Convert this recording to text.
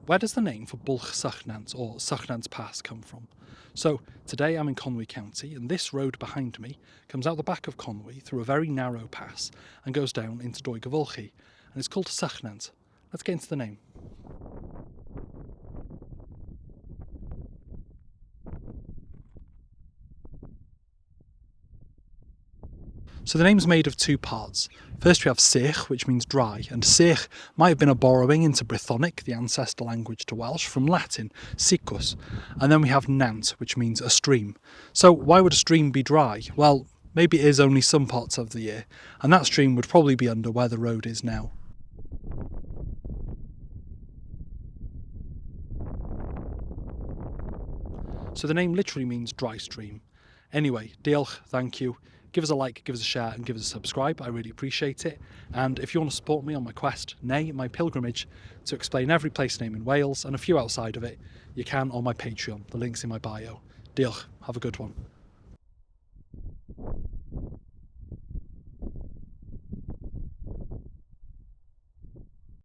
where does the name for Bulch Sychnant or Sychnant Pass come from? So today I'm in Conwy County, and this road behind me comes out the back of Conwy through a very narrow pass and goes down into Doigavulchi, and it's called Sychnant. Let's get into the name. So the name's made of two parts. First we have Sych, which means dry, and Sych might have been a borrowing into Brythonic, the ancestor language to Welsh, from Latin, sicus. And then we have Nant, which means a stream. So why would a stream be dry? Well, maybe it is only some parts of the year, and that stream would probably be under where the road is now. So the name literally means dry stream. Anyway, diolch, thank you. Give us a like, give us a share and give us a subscribe, I really appreciate it. And if you want to support me on my quest, nay, my pilgrimage, to explain every place name in Wales and a few outside of it, you can on my Patreon, the link's in my bio. Diolch, have a good one.